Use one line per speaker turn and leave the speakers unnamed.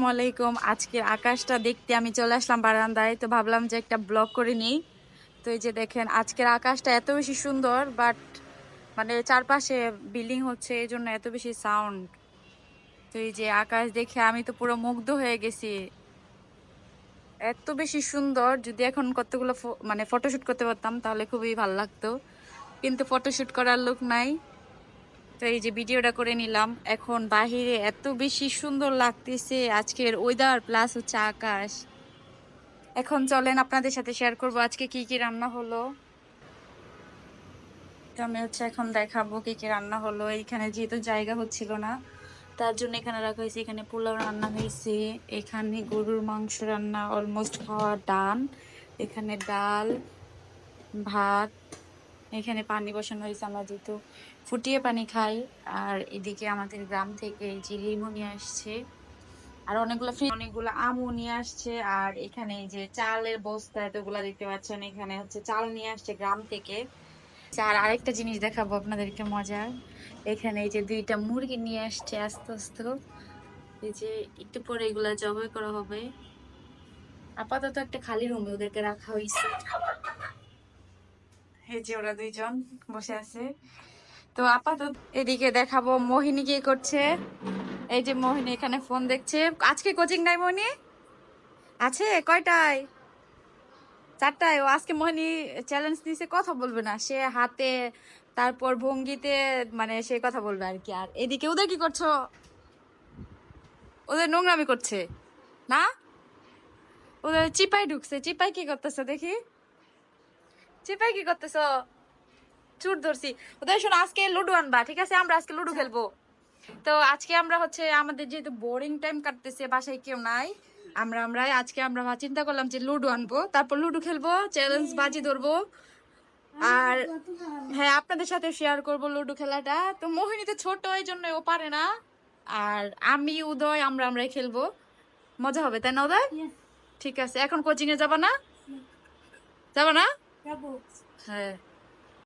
আসসালামাইকুম। আজকের আকাশটা দেখতে আমি চলে আসলাম বারান্দায়, তো ভাবলাম যে একটা ব্লগ করে নিই। তো এই যে দেখেন আজকের আকাশটা এত বেশি সুন্দর, বাট মানে চারপাশে বিল্ডিং হচ্ছে এই জন্য এত বেশি সাউন্ড। তো এই যে আকাশ দেখে আমি তো পুরো মুগ্ধ হয়ে গেছি, এত বেশি সুন্দর। যদি এখন কতগুলো মানে ফটোশুট করতে পারতাম তাহলে খুবই ভালো লাগতো, কিন্তু ফটোশুট করার লোক নাই। তো এই যে ভিডিওটা করে নিলাম। এখন বাহিরে এত বেশি সুন্দর লাগতেছে আজকের ওয়েদার প্লাস হচ্ছে আকাশ। এখন চলেন আপনাদের সাথে শেয়ার করব আজকে কি কি রান্না হলো। তো আমি হচ্ছে এখন দেখাবো কি কি রান্না হলো। এইখানে যেহেতু জায়গা হচ্ছিল না, তার জন্য এখানে রাখা হয়েছে। এখানে পোলাও রান্না হয়েছে, এখানে গরুর মাংস রান্না অলমোস্ট খাওয়া ডান, এখানে ডাল ভাত, এখানে পানি বসানো হয়েছে, আমরা যেহেতু ফুটিয়ে পানি খাই। আর এদিকে আমাদের গ্রাম থেকে এই যে লিমু নিয়ে আসছে, আর অনেকগুলো আমও নিয়ে আসছে। আর এখানে এই যে চালের বস্তা এতগুলা দেখতে পাচ্ছেন, এখানে হচ্ছে চাল নিয়ে আসছে গ্রাম থেকে। আর আরেকটা জিনিস দেখাবো আপনাদেরকে মজার, এখানে এই যে দুইটা মুরগি নিয়ে আসছে আস্তে আস্তে। এই যে একটু পরে এগুলা জবাই করা হবে। আপাতত একটা খালি রুমে ওদেরকে রাখা হয়েছে। এই যে ওরা দুইজন বসে আছে। তো আপাতত এদিকে দেখাবো মোহিনী কি করছে। এই যে মোহিনী এখানে ফোন দেখছে। আজকে কোচিং নাই মোহিনী? আছে কয়টায়? 4টায়। ও আজকে মোহিনী চ্যালেঞ্জ দিয়েছে কথা বলবে না, সে হাতে তারপর ভঙ্গিতে মানে সে কথা বলবে আর কি। আর এদিকে ওদের কি করছো? ওদের নোংরামি করছে না? ওদের চিপাই ঢুকছে। চিপাই কি করতেছে দেখি, চিপাই কি করতেছো? চুর ধরছি। ওদের শোনো, আজকে লুডো আনবা, ঠিক আছে? আমরা আজকে লুডো খেলবো। তো আজকে আমরা হচ্ছে আমাদের যেহেতু বোরিং টাইম কাটতেছে, বাসায় কেউ নাই, আমরা আজকে আমরা চিন্তা করলাম যে লুডো আনবো, তারপর লুডো খেলবো, চ্যালেঞ্জ বাজি ধরবো। আর হ্যাঁ, আপনাদের সাথে শেয়ার করবো লুডো খেলাটা। তো মোহিনী তো ছোট, এই জন্য ও পারে না। আর আমি উদয় আমরাই খেলবো, মজা হবে, তাই না উদয়? ঠিক আছে, এখন কোচিং এ যাবা না? যাবা না? হ্যাঁ।